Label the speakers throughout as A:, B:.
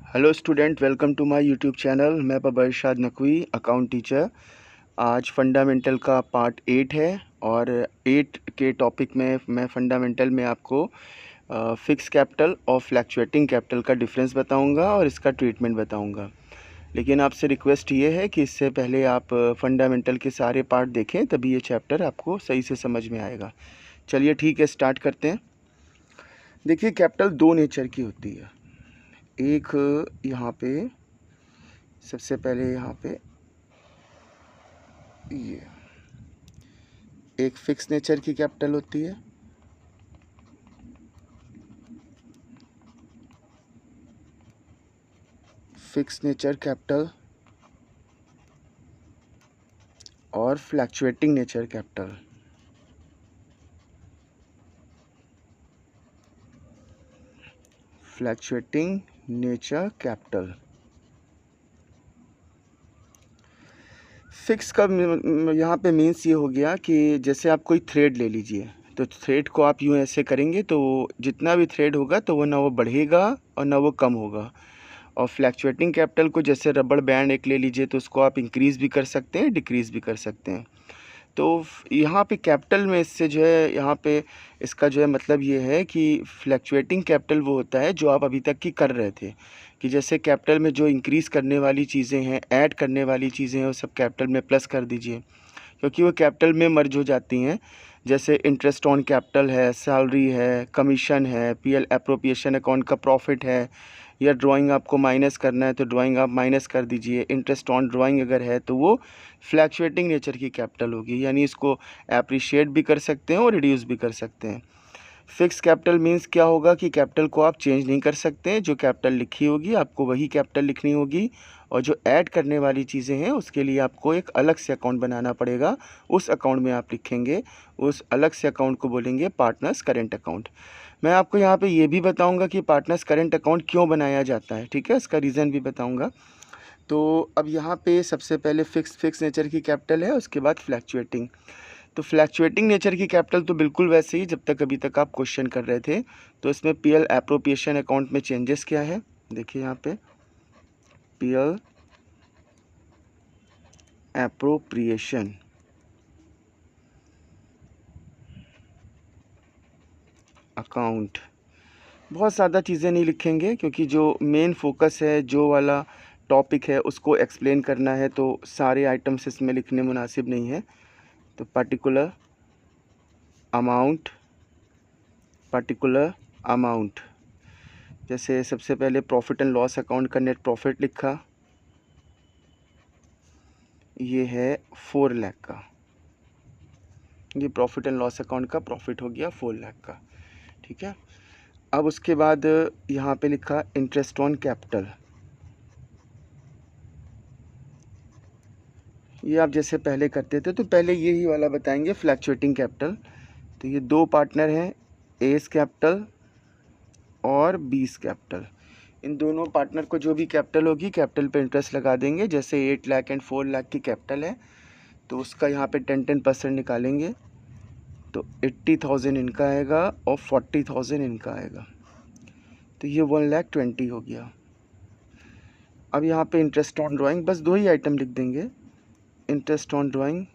A: Hello student, welcome to my YouTube channel. मैं Babar Irshad Naqvi, account teacher. आज fundamental का part 8 है और 8 के टॉपिक में मैं फंडामेंटल में आपको फिक्स कैपिटल और फ्लैक्चुएटिंग कैपिटल का डिफरेंस बताऊंगा और इसका ट्रीटमेंट बताऊंगा। लेकिन आपसे रिक्वेस्ट ये है कि इससे पहले आप फंडामेंटल के सारे पार्ट देखें, तभी ये चैप्टर आपको सही से समझ में आएगा। चलिए ठीक है, स्टार्ट करते हैं। देखिए, कैपिटल दो नेचर की होती है। एक यहाँ पे सबसे पहले यहाँ पे ये एक फिक्स नेचर की कैपिटल होती है, फिक्स नेचर कैपिटल, और fluctuating nature capital. Fluctuating nature capital. Fix का यहाँ पे मीन्स ये हो गया कि जैसे आप कोई थ्रेड ले लीजिए, तो थ्रेड को आप यूँ ऐसे करेंगे तो जितना भी थ्रेड होगा तो वो ना वो बढ़ेगा और ना वो कम होगा। और फ्लैक्चुएटिंग कैपिटल को जैसे रबड़ बैंड एक ले लीजिए, तो उसको आप इंक्रीज़ भी कर सकते हैं, डिक्रीज़ भी कर सकते हैं। तो यहाँ पे कैपिटल में इससे जो है, यहाँ पे इसका जो है मतलब ये है कि फ्लैक्चुएटिंग कैपिटल वो होता है जो आप अभी तक की कर रहे थे, कि जैसे कैपिटल में जो इंक्रीज़ करने वाली चीज़ें हैं, ऐड करने वाली चीज़ें हैं, वो सब कैपिटल में प्लस कर दीजिए, क्योंकि वो कैपिटल में मर्ज हो जाती हैं। जैसे इंटरेस्ट ऑन कैपिटल है, सैलरी है, कमीशन है, पीएल एप्रोप्रिएशन अकाउंट का प्रॉफिट है, या ड्राइंग आपको माइनस करना है तो ड्राइंग आप माइनस कर दीजिए। इंटरेस्ट ऑन ड्राइंग अगर है तो वो फ्लैक्चुएटिंग नेचर की कैपिटल होगी, यानी इसको एप्रिशिएट भी कर सकते हैं और रिड्यूस भी कर सकते हैं। फिक्स कैपिटल मीन्स क्या होगा कि कैपिटल को आप चेंज नहीं कर सकते हैं, जो कैपिटल लिखी होगी आपको वही कैपिटल लिखनी होगी, और जो ऐड करने वाली चीज़ें हैं उसके लिए आपको एक अलग से अकाउंट बनाना पड़ेगा। उस अकाउंट में आप लिखेंगे, उस अलग से अकाउंट को बोलेंगे पार्टनर्स करेंट अकाउंट। मैं आपको यहाँ पे ये भी बताऊँगा कि पार्टनर्स करेंट अकाउंट क्यों बनाया जाता है, ठीक है, इसका रीज़न भी बताऊँगा। तो अब यहाँ पे सबसे पहले फिक्स नेचर की कैपिटल है, उसके बाद फ्लैक्चुएटिंग। तो फ्लैक्चुएटिंग नेचर की कैपिटल तो बिल्कुल वैसे ही जब तक अभी तक आप क्वेश्चन कर रहे थे। तो इसमें पीएल एप्रोप्रिएशन अकाउंट में चेंजेस क्या है, देखिए यहाँ पे पीएल एप्रोप्रिएशन अकाउंट। बहुत ज़्यादा चीज़ें नहीं लिखेंगे, क्योंकि जो मेन फोकस है, जो वाला टॉपिक है उसको एक्सप्लेन करना है, तो सारे आइटम्स इसमें लिखने मुनासिब नहीं है। तो पर्टिकुलर अमाउंट, जैसे सबसे पहले प्रॉफिट एंड लॉस अकाउंट का नेट प्रॉफिट लिखा, ये है 4 लाख का, ये प्रॉफिट एंड लॉस अकाउंट का प्रॉफिट हो गया 4 लाख का, ठीक है। अब उसके बाद यहाँ पे लिखा इंटरेस्ट ऑन कैपिटल, ये आप जैसे पहले करते थे, तो पहले यही वाला बताएंगे फ्लैक्चुएटिंग कैपिटल। तो ये दो पार्टनर हैं, एस कैपिटल और बीस कैपिटल। इन दोनों पार्टनर को जो भी कैपिटल होगी, कैपिटल पे इंटरेस्ट लगा देंगे। जैसे 8 लाख एंड 4 लाख की कैपिटल है, तो उसका यहाँ पे 10% निकालेंगे, तो 80,000 इनका आएगा और 40,000 इनका आएगा, तो ये 1,20,000 हो गया। अब यहाँ पे इंटरेस्ट ऑन ड्राइंग, बस दो ही आइटम लिख देंगे, इंटरेस्ट ऑन ड्राइंग,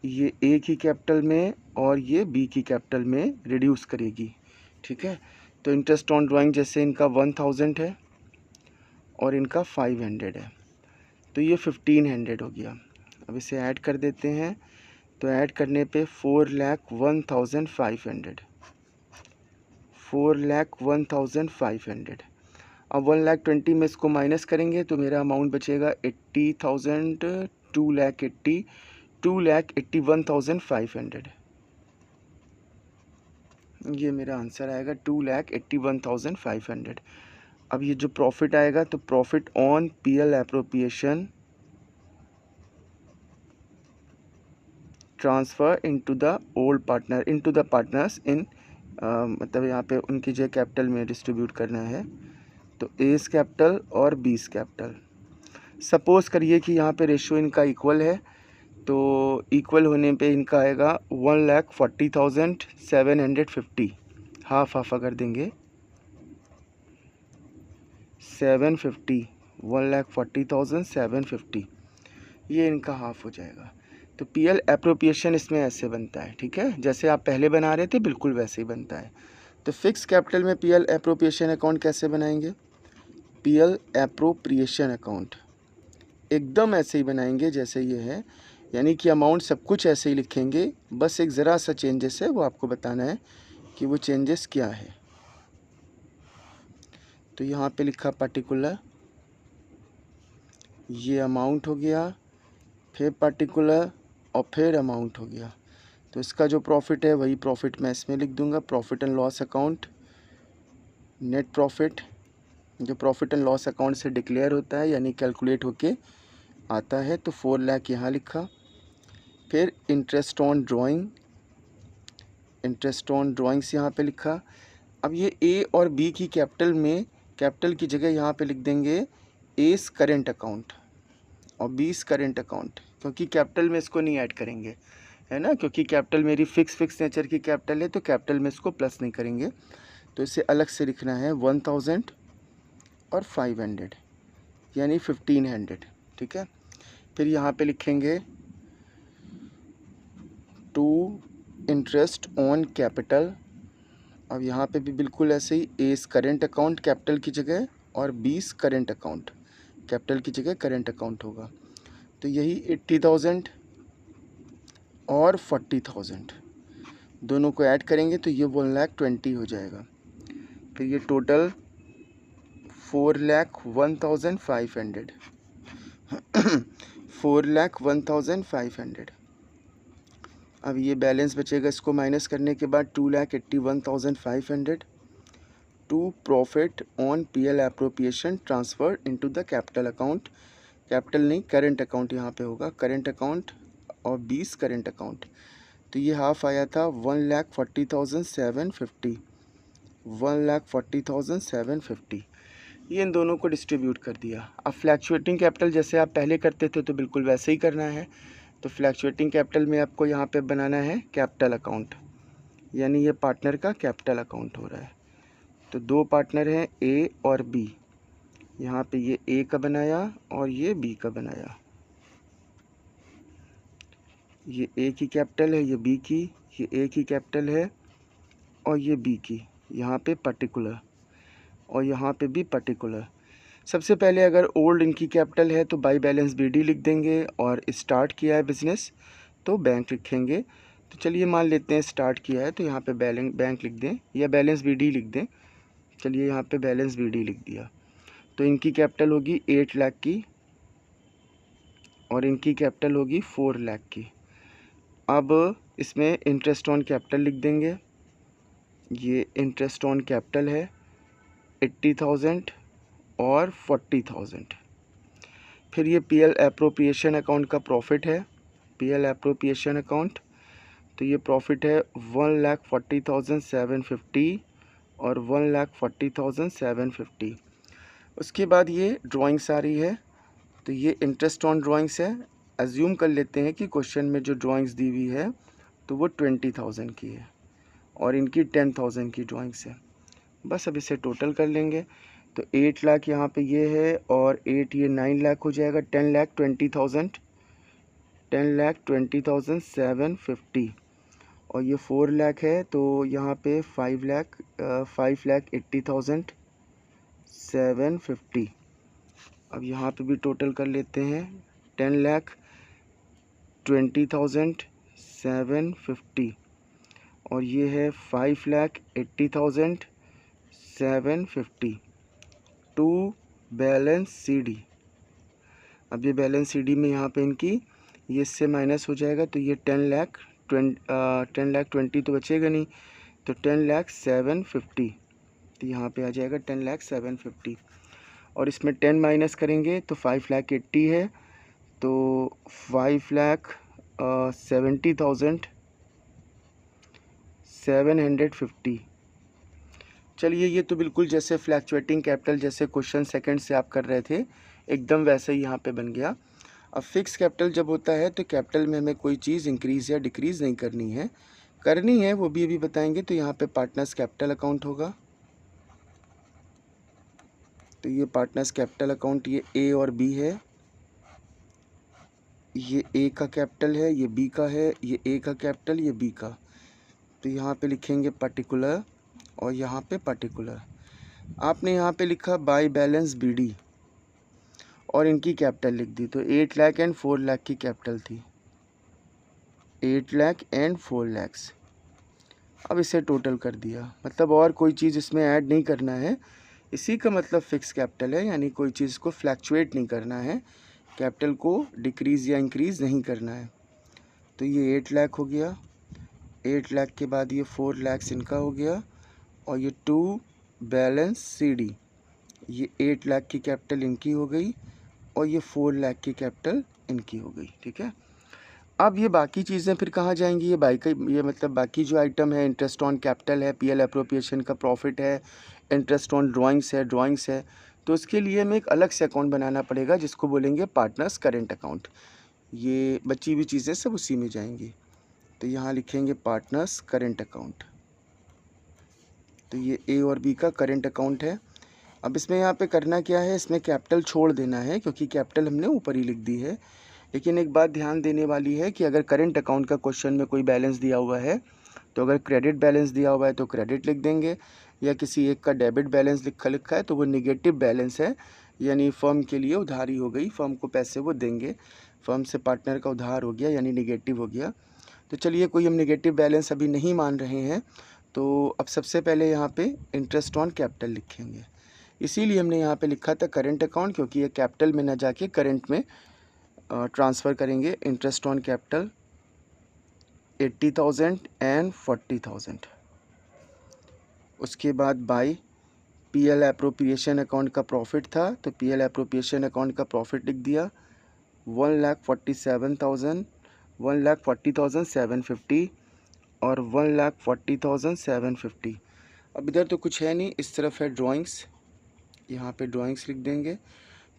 A: ये ए की कैपिटल में और ये बी की कैपिटल में रिड्यूस करेगी, ठीक है। तो इंटरेस्ट ऑन ड्राइंग जैसे इनका 1,000 है और इनका 500 है, तो ये 1,500 हो गया। अब इसे ऐड कर देते हैं, तो ऐड करने पे 4,01,500, 4,01,500। अब 1,20,000 में इसको माइनस करेंगे तो मेरा अमाउंट बचेगा 80,000, 2,80,000, 2,81,500। ये मेरा आंसर आएगा 2,81,500। अब ये जो प्रॉफिट आएगा, तो profit on PL appropriation transfer into the old partner, into the partners in, मतलब यहाँ पे उनकी जो कैपिटल में डिस्ट्रीब्यूट करना है। तो एस कैपिटल और बीस कैपिटल। सपोज़ करिए कि यहाँ पे रेशियो इनका इक्वल है, तो इक्वल होने पे इनका आएगा 1,40,750। हाफ हाफ अगर देंगे 750, 1,40,750, ये इनका हाफ हो जाएगा। तो पीएल एप्रोप्रिएशन इसमें ऐसे बनता है, ठीक है, जैसे आप पहले बना रहे थे बिल्कुल वैसे ही बनता है। तो फिक्स कैपिटल में पीएल एप्रोप्रिएशन अकाउंट कैसे बनाएंगे? पीएल एप्रोप्रिएशन अकाउंट एकदम ऐसे ही बनाएंगे जैसे ये है, यानी कि अमाउंट सब कुछ ऐसे ही लिखेंगे, बस एक ज़रा सा चेंजेस है, वो आपको बताना है कि वो चेंजेस क्या है। तो यहाँ पे लिखा पर्टिकुलर, ये अमाउंट हो गया, फिर पर्टिकुलर और फिर अमाउंट हो गया। तो इसका जो प्रॉफिट है वही प्रॉफिट मैं इसमें लिख दूंगा, profit and loss account, net profit जो प्रॉफिट एंड लॉस अकाउंट से डिक्लेयर होता है यानी कैलकुलेट होके आता है। तो 4 लाख यहाँ लिखा। फिर interest on drawing, interest on drawings यहाँ पे लिखा। अब ये ए और बी की कैपिटल में, कैपिटल की जगह यहाँ पे लिख देंगे एस करेंट अकाउंट और बीस करेंट अकाउंट, क्योंकि कैपिटल में इसको नहीं ऐड करेंगे, है ना, क्योंकि कैपिटल मेरी फिक्स नेचर की कैपिटल है, तो कैपिटल में इसको प्लस नहीं करेंगे। तो इसे अलग से लिखना है 1000 और 500 यानी 1500, ठीक है। फिर यहाँ पे लिखेंगे टू इंटरेस्ट ऑन कैपिटल। अब यहाँ पे भी बिल्कुल ऐसे ही एस करेंट अकाउंट कैपिटल की जगह और 20 करेंट अकाउंट, कैपिटल की जगह करेंट अकाउंट होगा। तो यही 80,000 और 40,000 दोनों को ऐड करेंगे तो ये 1,20,000 हो जाएगा। फिर ये टोटल 4,01,500 4,01,500। अब ये बैलेंस बचेगा, इसको माइनस करने के बाद 2,81,500 to profit on PL appropriation transfer into the capital account, capital नहीं करेंट अकाउंट यहाँ पे होगा, करेंट अकाउंट और 20 करेंट अकाउंट। तो ये हाफ आया था 1,40,750, 1,40,750। ये इन दोनों को डिस्ट्रीब्यूट कर दिया। अब फ्लैक्चुएटिंग कैपिटल जैसे आप पहले करते थे तो बिल्कुल वैसे ही करना है। तो फ्लैक्चुएटिंग कैपिटल में आपको यहाँ पे बनाना है कैपिटल अकाउंट, यानी ये पार्टनर का कैपिटल अकाउंट हो रहा है। तो दो पार्टनर हैं ए और बी, यहाँ पे ये ए का बनाया और ये बी का बनाया। ये ए की कैपिटल है, ये बी की, ये ए की कैपिटल है और ये बी की, यहाँ पे पर्टिकुलर और यहाँ पे भी पर्टिकुलर। सबसे पहले अगर ओल्ड इनकी कैपिटल है तो बाई बैलेंस बीडी लिख देंगे, और स्टार्ट किया है बिजनेस तो बैंक लिखेंगे। तो चलिए मान लेते हैं स्टार्ट किया है, तो यहाँ पे बैंक लिख दें या बैलेंस बीडी लिख दें। चलिए यहाँ पे बैलेंस बीडी लिख दिया। तो इनकी कैपिटल होगी 8 लाख की और इनकी कैपिटल होगी 4 लाख की। अब इसमें इंटरेस्ट ऑन कैपिटल लिख देंगे। ये इंटरेस्ट ऑन कैपिटल है 80,000 और 40,000। फिर ये पीएल एप्रोप्रिएशन अकाउंट का प्रॉफिट है, पीएल एप्रोप्रिएशन अकाउंट। तो ये प्रॉफिट है 1,40,750 और 1,40,750। उसके बाद ये ड्राइंग्स आ रही है, तो ये इंटरेस्ट ऑन ड्राइंग्स है। अज्यूम कर लेते हैं कि क्वेश्चन में जो ड्राइंग्स दी हुई है तो वो 20,000 की है और इनकी 10,000 की ड्राइंग्स है। बस अब इसे टोटल कर लेंगे। तो 8 लाख यहाँ पे ये है और 8 ये 9 लाख हो जाएगा, 10,20,000, 10,20,750 और ये 4 लाख है तो यहाँ पे 5,80,750। अब यहाँ पे भी टोटल कर लेते हैं, 10,20,750 और ये है 5,80,750 टू बैलेंस सीडी। अब ये बैलेंस सीडी में यहाँ पे इनकी ये इससे माइनस हो जाएगा, तो ये 10,20,000 तो बचेगा नहीं, तो 10,07,50, तो यहाँ पे आ जाएगा 10,07,50 और इसमें 10 माइनस करेंगे तो 5,80,000 है, तो 5,70,750। चलिए ये तो बिल्कुल जैसे फ्लैक्चुएटिंग कैपिटल जैसे क्वेश्चन सेकंड से आप कर रहे थे एकदम वैसे ही यहाँ पे बन गया। अब फिक्स कैपिटल जब होता है तो कैपिटल में हमें कोई चीज़ इंक्रीज़ या डिक्रीज़ नहीं करनी है, करनी है वो भी अभी बताएंगे। तो यहाँ पे पार्टनर्स कैपिटल अकाउंट होगा। तो ये पार्टनर्स कैपिटल अकाउंट, ये ए और बी है। ये ए का कैपिटल है, ये बी का है, ये ए का कैपिटल, ये बी का। तो यहाँ पे लिखेंगे पर्टिकुलर और यहाँ पे पर्टिकुलर। आपने यहाँ पे लिखा बाय बैलेंस बीडी और इनकी कैपिटल लिख दी। तो 8 लाख एंड 4 लाख की कैपिटल थी, 8 लाख एंड 4 लाख। अब इसे टोटल कर दिया, मतलब और कोई चीज़ इसमें ऐड नहीं करना है। इसी का मतलब फिक्स कैपिटल है, यानी कोई चीज़ को फ्लैक्चुएट नहीं करना है, कैपिटल को डिक्रीज़ या इंक्रीज़ नहीं करना है। तो ये 8 लाख हो गया। 8 लाख के बाद ये 4 लाख इनका हो गया और ये 2 बैलेंस सीडी, ये 8 लाख की कैपिटल इनकी हो गई और ये 4 लाख की कैपिटल इनकी हो गई। ठीक है, अब ये बाकी चीज़ें फिर कहाँ जाएंगी? ये मतलब बाकी जो आइटम है, इंटरेस्ट ऑन कैपिटल है, पीएल एप्रोप्रिएशन का प्रॉफिट है, इंटरेस्ट ऑन ड्राइंग्स है। तो उसके लिए हमें एक अलग से अकाउंट बनाना पड़ेगा जिसको बोलेंगे पार्टनर्स करेंट अकाउंट। ये बची हुई चीज़ें सब उसी में जाएंगी। तो यहाँ लिखेंगे पार्टनर्स करेंट अकाउंट। तो ये ए और बी का करेंट अकाउंट है। अब इसमें यहाँ पे करना क्या है, इसमें कैपिटल छोड़ देना है क्योंकि कैपिटल हमने ऊपर ही लिख दी है। लेकिन एक बात ध्यान देने वाली है कि अगर करेंट अकाउंट का क्वेश्चन में कोई बैलेंस दिया हुआ है तो अगर क्रेडिट बैलेंस दिया हुआ है तो क्रेडिट लिख देंगे, या किसी एक का डेबिट बैलेंस लिखा है तो वो निगेटिव बैलेंस है, यानी फर्म के लिए उधारी हो गई, फर्म को पैसे वो देंगे, फर्म से पार्टनर का उधार हो गया यानी निगेटिव हो गया। तो चलिए कोई हम निगेटिव बैलेंस अभी नहीं मान रहे हैं। तो अब सबसे पहले यहाँ पे इंटरेस्ट ऑन कैपिटल लिखेंगे। इसीलिए हमने यहाँ पे लिखा था करेंट अकाउंट, क्योंकि ये कैपिटल में ना जाके करंट में ट्रांसफ़र करेंगे। Interest on capital 80,000 and 40,000। उसके बाद बाय पीएल एप्रोप्रिएशन अकाउंट का प्रॉफिट था तो पीएल एप्रोप्रिएशन अकाउंट का प्रॉफिट लिख दिया 1,47,000, 1,40,750 और 1,40,750। अब इधर तो कुछ है नहीं, इस तरफ है ड्राइंग्स, यहाँ पे ड्राइंग्स लिख देंगे।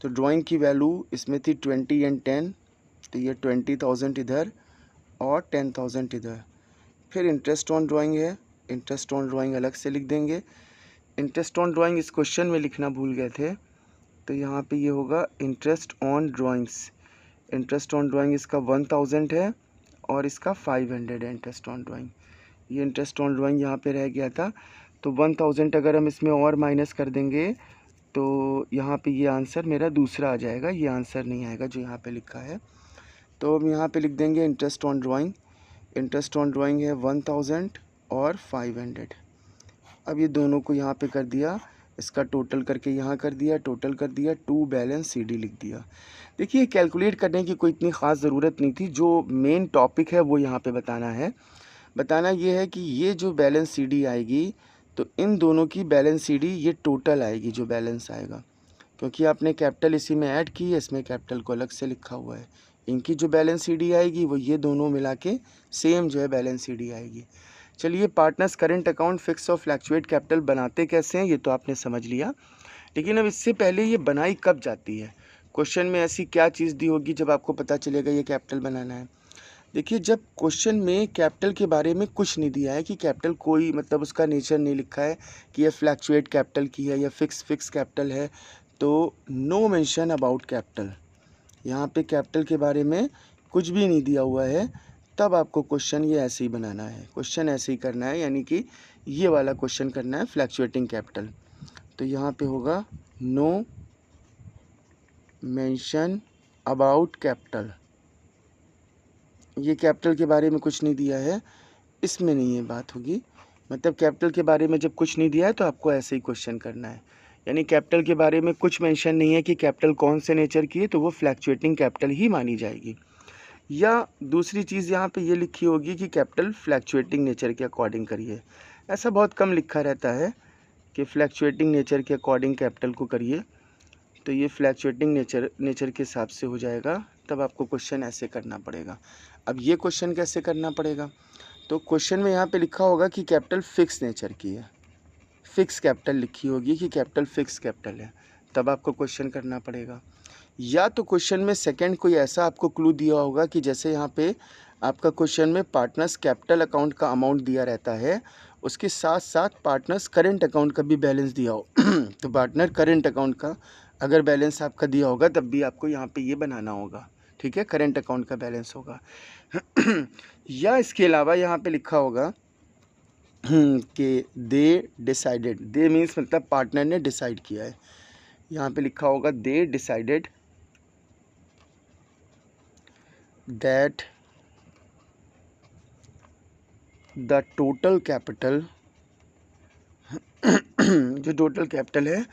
A: तो ड्राइंग की वैल्यू इसमें थी 20 एंड 10, तो ये 20,000 इधर और 10,000 इधर। फिर इंटरेस्ट ऑन ड्राइंग है, इंटरेस्ट ऑन ड्राइंग अलग से लिख देंगे। इंटरेस्ट ऑन ड्राइंग इस क्वेश्चन में लिखना भूल गए थे, तो यहाँ पे ये होगा interest on drawings. Interest on drawing इसका 1,000 है और इसका 500 है इंटरेस्ट ऑन ड्राइंग। ये इंटरेस्ट ऑन ड्राइंग यहाँ पे रह गया था, तो 1,000 अगर हम इसमें और माइनस कर देंगे तो यहाँ पे ये आंसर मेरा दूसरा आ जाएगा, ये आंसर नहीं आएगा जो यहाँ पे लिखा है। तो हम यहाँ पे लिख देंगे interest on drawing. Interest on drawing है 1,000 और 500। अब ये दोनों को यहाँ पे कर दिया, इसका टोटल करके यहाँ कर दिया, टोटल कर दिया, 2 बैलेंस सीडी लिख दिया। देखिए कैलकुलेट करने की कोई इतनी ख़ास ज़रूरत नहीं थी, जो मेन टॉपिक है वो यहाँ पे बताना है। बताना ये है कि ये जो बैलेंस सीडी आएगी तो इन दोनों की बैलेंस सीडी ये टोटल आएगी जो बैलेंस आएगा, क्योंकि आपने कैपिटल इसी में ऐड की है, इसमें कैपिटल को अलग से लिखा हुआ है। इनकी जो बैलेंस सीडी आएगी वो ये दोनों मिला के सेम जो है बैलेंस सीडी आएगी। चलिए पार्टनर्स करेंट अकाउंट फिक्स और फ्लैक्चुएट कैपिटल बनाते कैसे हैं ये तो आपने समझ लिया, लेकिन अब इससे पहले ये बनाई कब जाती है? क्वेश्चन में ऐसी क्या चीज़ दी होगी जब आपको पता चलेगा ये कैपिटल बनाना है? देखिए जब क्वेश्चन में कैपिटल के बारे में कुछ नहीं दिया है कि कैपिटल कोई मतलब उसका नेचर नहीं लिखा है कि ये फ्लैक्चुएट कैपिटल की है या फिक्स कैपिटल है, तो नो मेंशन अबाउट कैपिटल, यहाँ पे कैपिटल के बारे में कुछ भी नहीं दिया हुआ है, तब आपको क्वेश्चन ये ऐसे ही बनाना है, क्वेश्चन ऐसे ही करना है, यानी कि ये वाला क्वेश्चन करना है फ्लैक्चुएटिंग कैपिटल। तो यहाँ पे होगा नो मेंशन अबाउट कैपिटल, ये कैपिटल के बारे में कुछ नहीं दिया है, इसमें नहीं ये बात होगी। मतलब कैपिटल के बारे में जब कुछ नहीं दिया है तो आपको ऐसे ही क्वेश्चन करना है, यानी कैपिटल के बारे में कुछ मेंशन नहीं है कि कैपिटल कौन से नेचर की है, तो वो फ्लैक्चुएटिंग कैपिटल ही मानी जाएगी। या दूसरी चीज़ यहाँ पे ये लिखी होगी कि कैपिटल फ्लैक्चुएटिंग नेचर के अकॉर्डिंग करिए, ऐसा बहुत कम लिखा रहता है कि फ्लैक्चुएटिंग नेचर के अकॉर्डिंग कैपिटल को करिए, तो ये फ्लैक्चुएटिंग नेचर के हिसाब से हो जाएगा, तब आपको क्वेश्चन ऐसे करना पड़ेगा। अब ये क्वेश्चन कैसे करना पड़ेगा? तो क्वेश्चन में यहाँ पे लिखा होगा कि कैपिटल फिक्स नेचर की है, फिक्स कैपिटल लिखी होगी कि कैपिटल फिक्स कैपिटल है, तब आपको क्वेश्चन करना पड़ेगा। या तो क्वेश्चन में सेकंड कोई ऐसा आपको क्लू दिया होगा कि जैसे यहाँ पे आपका क्वेश्चन में पार्टनर्स कैपिटल अकाउंट का अमाउंट दिया रहता है, उसके साथ साथ पार्टनर्स करेंट अकाउंट का भी बैलेंस दिया हो तो पार्टनर करेंट अकाउंट का अगर बैलेंस आपका दिया होगा तब भी आपको यहाँ पे ये बनाना होगा, ठीक है, करेंट अकाउंट का बैलेंस होगा या इसके अलावा यहाँ पे लिखा होगा कि दे डिसाइडेड, दे मीन्स मतलब पार्टनर ने डिसाइड किया है, यहाँ पे लिखा होगा they decided that the total capital जो टोटल कैपिटल है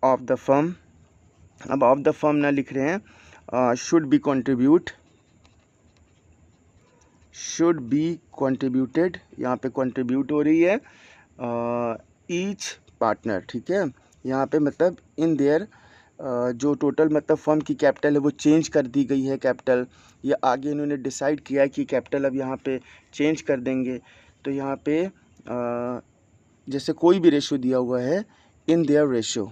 A: ऑफ द फर्म, अब ऑफ द फर्म ना लिख रहे हैं, शुड बी कंट्रीब्यूटेड, यहाँ पे कंट्रीब्यूट हो रही है ईच पार्टनर, ठीक है, यहाँ पे मतलब इन देयर जो टोटल मतलब फर्म की कैपिटल है वो चेंज कर दी गई है कैपिटल, या आगे इन्होंने डिसाइड किया है कि कैपिटल अब यहाँ पे चेंज कर देंगे, तो यहाँ पे जैसे कोई भी रेशो दिया हुआ है, इन देयर रेशो,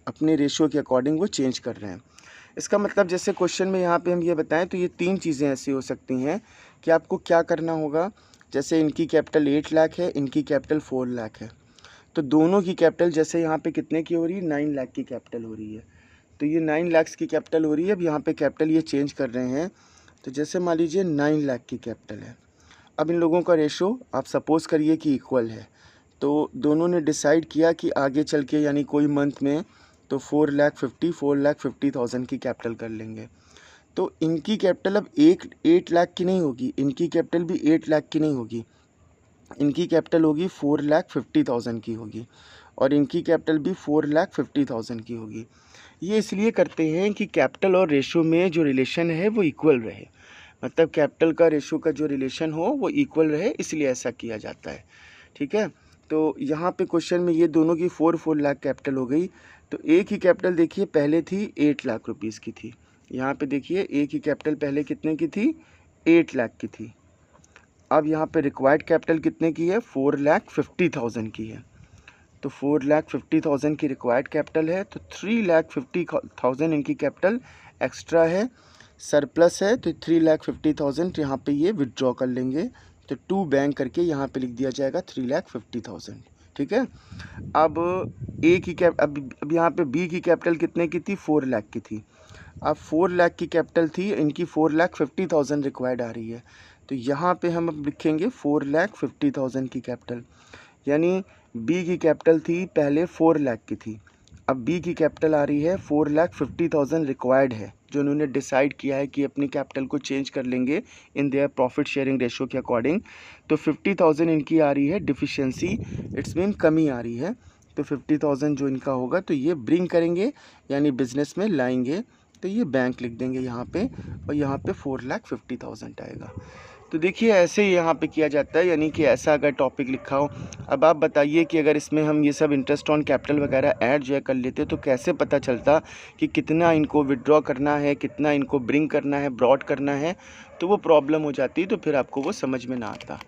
A: अपने रेशो के अकॉर्डिंग वो चेंज कर रहे हैं। इसका मतलब जैसे क्वेश्चन में यहाँ पे हम ये बताएं तो ये 3 चीज़ें ऐसी हो सकती हैं कि आपको क्या करना होगा। जैसे इनकी कैपिटल 8 लाख है, इनकी कैपिटल 4 लाख है, तो दोनों की कैपिटल जैसे यहाँ पे कितने की हो रही है, 9 लाख की कैपिटल हो रही है, तो ये 9 लाख की कैपिटल हो रही है। अब यहाँ पे कैपिटल ये चेंज कर रहे हैं, तो जैसे मान लीजिए 9 लाख की कैपिटल है, अब इन लोगों का रेशो आप सपोज़ करिए कि इक्वल है, तो दोनों ने डिसाइड किया कि आगे चल के यानी कोई मंथ में तो 4,50,000 की कैपिटल कर लेंगे, तो इनकी कैपिटल अब 8 लाख की नहीं होगी, इनकी कैपिटल भी 8 लाख की नहीं होगी, इनकी कैपिटल होगी 4,50,000 की होगी, और इनकी कैपिटल भी 4,50,000 की होगी। ये इसलिए करते हैं कि कैपिटल और रेशो में जो रिलेशन है वो इक्वल रहे, मतलब कैपिटल का रेशो का जो रिलेशन हो वो इक्वल रहे, इसलिए ऐसा किया जाता है, ठीक है। तो यहाँ पे क्वेश्चन में ये दोनों की 4 लाख कैपिटल हो गई, तो एक ही कैपिटल देखिए पहले थी 8 लाख रुपीज़ की थी, यहाँ पे देखिए एक ही कैपिटल पहले कितने की थी, 8 लाख की थी। अब यहाँ पे रिक्वायर्ड कैपिटल कितने की है, 4,50,000 की है, तो 4,50,000 की रिक्वायर्ड कैपिटल है, तो 3,50,000 इनकी कैपिटल एक्स्ट्रा है, सरप्लस है, तो 3,50,000 यहाँ पे ये विड्रॉ कर लेंगे, तो टू बैंक करके यहाँ पे लिख दिया जाएगा 3,50,000, ठीक है। अब अब यहाँ पे बी की कैपिटल कितने की थी, 4 लाख की थी, अब 4 लाख की कैपिटल थी, इनकी 4,50,000 रिक्वायर्ड आ रही है, तो यहाँ पे हम अब लिखेंगे 4,50,000 की कैपिटल, यानी बी की कैपिटल थी पहले 4 लाख की थी, अब बी की कैपिटल आ रही है 4,50,000 रिक्वायर्ड है, जो उन्होंने डिसाइड किया है कि अपनी कैपिटल को चेंज कर लेंगे in their profit sharing ratio के अकॉर्डिंग, तो 50,000 इनकी आ रही है डिफिशिएंसी, इट्स मीन कमी आ रही है, तो 50,000 जो इनका होगा तो ये ब्रिंग करेंगे यानी बिजनेस में लाएंगे, तो ये बैंक लिख देंगे यहाँ पे, और यहाँ पे 4,50,000 आएगा। तो देखिए ऐसे ही यहाँ पे किया जाता है, यानी कि ऐसा अगर टॉपिक लिखा हो। अब आप बताइए कि अगर इसमें हम ये सब इंटरेस्ट ऑन कैपिटल वगैरह ऐड जो है कर लेते तो कैसे पता चलता कि कितना इनको विड्रॉ करना है, कितना इनको ब्रिंग करना है, ब्रॉड करना है, तो वो प्रॉब्लम हो जाती, तो फिर आपको वो समझ में ना आता।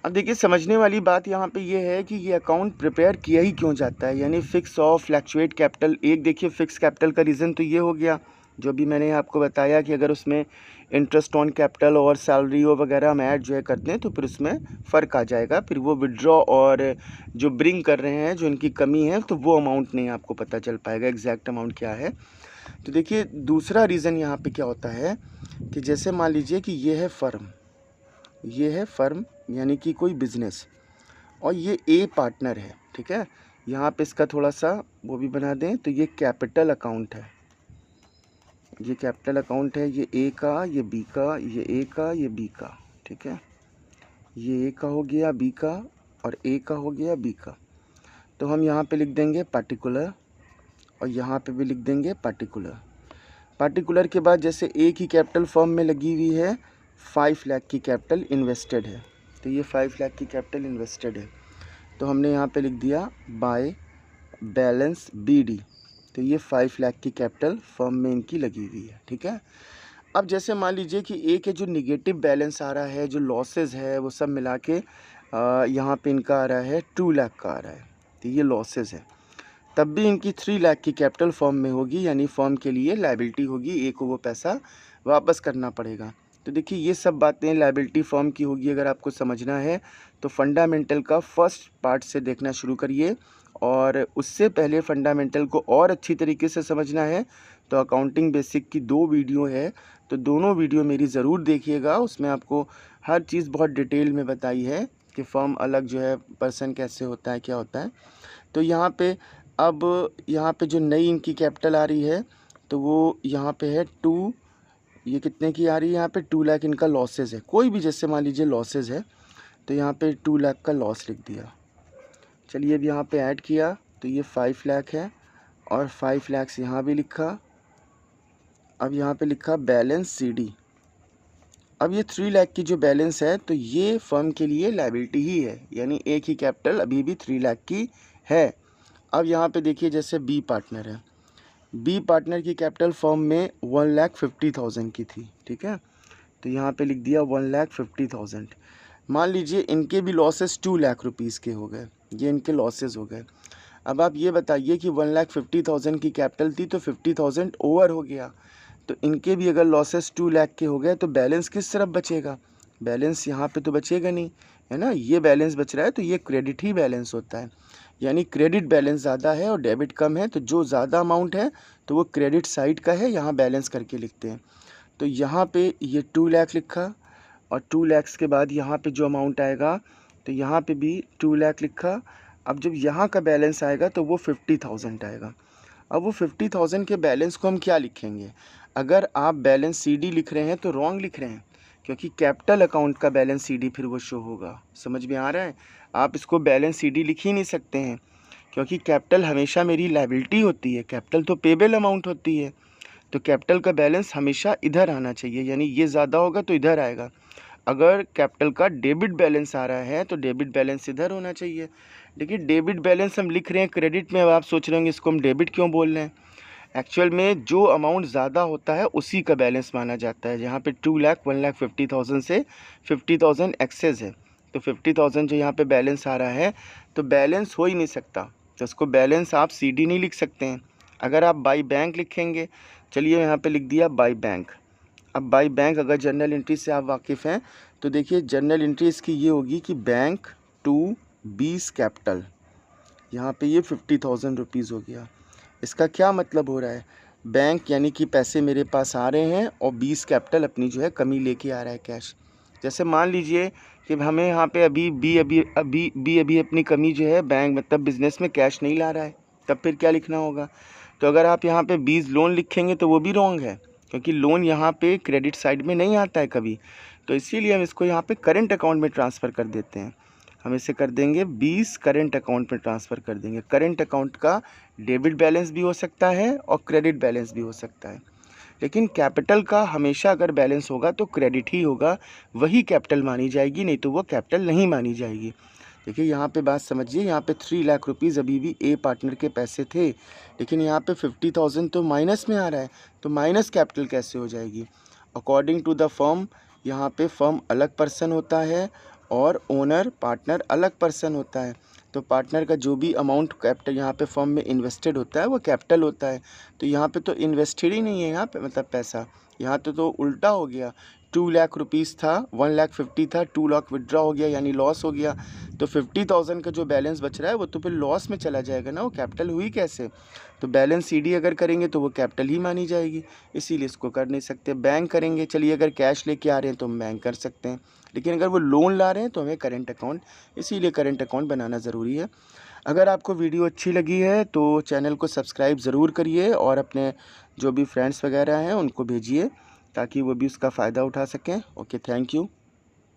A: अब देखिए समझने वाली बात यहाँ पे ये है कि ये अकाउंट प्रिपेयर किया ही क्यों जाता है, यानी फिक्स और फ्लैक्चुएट कैपिटल। एक देखिए फिक्स कैपिटल का रीज़न तो ये हो गया जो भी मैंने आपको बताया कि अगर उसमें इंटरेस्ट ऑन कैपिटल और सैलरी वगैरह हम ऐड जो है करते हैं तो फिर उसमें फ़र्क आ जाएगा, फिर वो विड्रॉ और जो ब्रिंग कर रहे हैं जो इनकी कमी है तो वो अमाउंट नहीं आपको पता चल पाएगा एग्जैक्ट अमाउंट क्या है। तो देखिए दूसरा रीज़न यहाँ पे क्या होता है कि जैसे मान लीजिए कि ये है फ़र्म यानी कि कोई बिज़नेस, और ये ए पार्टनर है, ठीक है। यहाँ पे इसका थोड़ा सा वो भी बना दें, तो ये कैपिटल अकाउंट है, ये कैपिटल अकाउंट है, ये ए का, ये बी का, ये ए का, ये बी का, ठीक है। ये ए का हो गया, बी का, और ए का हो गया, बी का। तो हम यहाँ पे लिख देंगे पार्टिकुलर, और यहाँ पे भी लिख देंगे पार्टिकुलर। पार्टिकुलर के बाद जैसे ए की कैपिटल फर्म में लगी हुई है 5 लाख की कैपिटल इन्वेस्टेड है, तो ये 5 लाख की कैपिटल इन्वेस्टेड है, तो हमने यहाँ पे लिख दिया बाय बैलेंस BD, तो ये 5 लाख की कैपिटल फर्म में इनकी लगी हुई है, ठीक है। अब जैसे मान लीजिए कि ए के जो निगेटिव बैलेंस आ रहा है, जो लॉसेस है वो सब मिला के यहाँ पे इनका आ रहा है 2 लाख का आ रहा है, तो ये लॉसेस है। तब भी इनकी 3 लाख की कैपिटल फर्म में होगी, यानी फर्म के लिए लायबिलिटी होगी, ए को वो पैसा वापस करना पड़ेगा। तो देखिए ये सब बातें लायबिलिटी फर्म की होगी। अगर आपको समझना है तो फंडामेंटल का फर्स्ट पार्ट से देखना शुरू करिए, और उससे पहले फंडामेंटल को और अच्छी तरीके से समझना है तो अकाउंटिंग बेसिक की 2 वीडियो है, तो दोनों वीडियो मेरी ज़रूर देखिएगा। उसमें आपको हर चीज़ बहुत डिटेल में बताई है कि फर्म अलग जो है पर्सन कैसे होता है, क्या होता है। तो यहाँ पे अब यहाँ पे जो नई इनकी कैपिटल आ रही है तो वो यहाँ पे है 2, ये कितने की आ रही है यहाँ पे 2 लाख इनका लॉसेस है। कोई भी जैसे मान लीजिए लॉसेस है तो यहाँ पे 2 लाख का लॉस लिख दिया। चलिए अब यहाँ पे ऐड किया तो ये 5 लाख है, और 5 लाख यहाँ भी लिखा। अब यहाँ पे लिखा बैलेंस सीडी। अब ये 3 लाख की जो बैलेंस है तो ये फर्म के लिए लायबिलिटी ही है, यानी एक ही कैपिटल अभी भी 3 लाख की है। अब यहाँ पे देखिए जैसे बी पार्टनर है, बी पार्टनर की कैपिटल फर्म में 1,50,000 की थी, ठीक है। तो यहाँ पे लिख दिया 1,50,000। मान लीजिए इनके भी लॉसेस 2 लाख रुपीज़ के हो गए, ये इनके लॉसेस हो गए। अब आप ये बताइए कि 1,50,000 की कैपिटल थी तो 50,000 ओवर हो गया, तो इनके भी अगर लॉसेस 2 लाख के हो गए तो बैलेंस किस तरफ बचेगा? बैलेंस यहाँ पे तो बचेगा नहीं, है ना। ये बैलेंस बच रहा है तो ये क्रेडिट ही बैलेंस होता है, यानी क्रेडिट बैलेंस ज़्यादा है और डेबिट कम है, तो जो ज़्यादा अमाउंट है तो वो क्रेडिट साइड का है, यहाँ बैलेंस करके लिखते हैं। तो यहाँ पे ये 2 लाख लिखा, और 2 लाख के बाद यहाँ पे जो अमाउंट आएगा तो यहाँ पे भी 2 लाख लिखा। अब जब यहाँ का बैलेंस आएगा तो वो 50,000 आएगा। अब वो 50,000 के बैलेंस को हम क्या लिखेंगे? अगर आप बैलेंस सीडी लिख रहे हैं तो रॉन्ग लिख रहे हैं, क्योंकि कैपिटल अकाउंट का बैलेंस सीडी फिर वो शो होगा। समझ में आ रहा है? आप इसको बैलेंस सीडी लिख ही नहीं सकते हैं, क्योंकि कैपिटल हमेशा मेरी लायबिलिटी होती है, कैपिटल तो पेबल अमाउंट होती है। तो कैपिटल का बैलेंस हमेशा इधर आना चाहिए, यानी ये ज़्यादा होगा तो इधर आएगा। अगर कैपिटल का डेबिट बैलेंस आ रहा है तो डेबिट बैलेंस इधर होना चाहिए। देखिए डेबिट बैलेंस हम लिख रहे हैं क्रेडिट में, अब आप सोच रहे होंगे इसको हम डेबिट क्यों बोल रहे हैं। एक्चुअल में जो अमाउंट ज़्यादा होता है उसी का बैलेंस माना जाता है। यहाँ पे 2 लाख 1,50,000 से 50,000 एक्सेस है, तो 50,000 जो यहाँ पे बैलेंस आ रहा है तो बैलेंस हो ही नहीं सकता, तो इसको बैलेंस आप सीडी नहीं लिख सकते हैं। अगर आप बाई बैंक लिखेंगे, चलिए यहाँ पे लिख दिया बाई बैंक। अब बाई बैंक अगर जर्नल एंट्री से आप वाकिफ़ हैं तो देखिए जर्नल एंट्री इसकी ये होगी कि बैंक टू बीस कैपिटल, यहाँ पे ये 50,000 रुपीज़ हो गया। इसका क्या मतलब हो रहा है? बैंक यानी कि पैसे मेरे पास आ रहे हैं और 20 कैपिटल अपनी जो है कमी लेके आ रहा है कैश। जैसे मान लीजिए कि हमें यहाँ पे अभी अपनी कमी जो है बैंक मतलब बिज़नेस में कैश नहीं ला रहा है, तब फिर क्या लिखना होगा? तो अगर आप यहाँ पे 20 लोन लिखेंगे तो वो भी रॉन्ग है, क्योंकि लोन यहाँ पे क्रेडिट साइड में नहीं आता है कभी। तो इसीलिए हम इसको यहाँ पे करंट अकाउंट में ट्रांसफ़र कर देते हैं। हम इसे कर देंगे 20 करंट अकाउंट में ट्रांसफ़र कर देंगे। करंट अकाउंट का डेबिट बैलेंस भी हो सकता है और क्रेडिट बैलेंस भी हो सकता है, लेकिन कैपिटल का हमेशा अगर बैलेंस होगा तो क्रेडिट ही होगा, वही कैपिटल मानी जाएगी, नहीं तो वो कैपिटल नहीं मानी जाएगी। देखिए यहाँ पे बात समझिए, यहाँ पे 3 लाख रुपीज़ अभी भी ए पार्टनर के पैसे थे, लेकिन यहाँ पे 50,000 तो माइनस में आ रहा है, तो माइनस कैपिटल कैसे हो जाएगी? अकॉर्डिंग टू द फर्म यहाँ पे फर्म अलग पर्सन होता है और ओनर पार्टनर अलग पर्सन होता है। तो पार्टनर का जो भी अमाउंट कैपिटल यहाँ पे फर्म में इन्वेस्टेड होता है वो कैपिटल होता है। तो यहाँ पे तो इन्वेस्टेड ही नहीं है यहाँ पे, मतलब पैसा यहाँ तो उल्टा हो गया। 2 लाख रुपीज़ था, 1,50,000 था, 2 लाख विड्रॉ हो गया यानी लॉस हो गया। तो 50,000 का जो बैलेंस बच रहा है वो तो फिर लॉस में चला जाएगा ना, वो कैपिटल हुई कैसे? तो बैलेंस सीडी अगर करेंगे तो वो कैपिटल ही मानी जाएगी, इसीलिए इसको कर नहीं सकते। बैंक करेंगे, चलिए अगर कैश लेके आ रहे हैं तो हम बैंक कर सकते हैं, लेकिन अगर वो लोन ला रहे हैं तो हमें करंट अकाउंट, इसीलिए करंट अकाउंट बनाना ज़रूरी है। अगर आपको वीडियो अच्छी लगी है तो चैनल को सब्सक्राइब ज़रूर करिए और अपने जो भी फ्रेंड्स वगैरह हैं उनको भेजिए ताकि वो भी उसका फ़ायदा उठा सकें। Okay, thank you.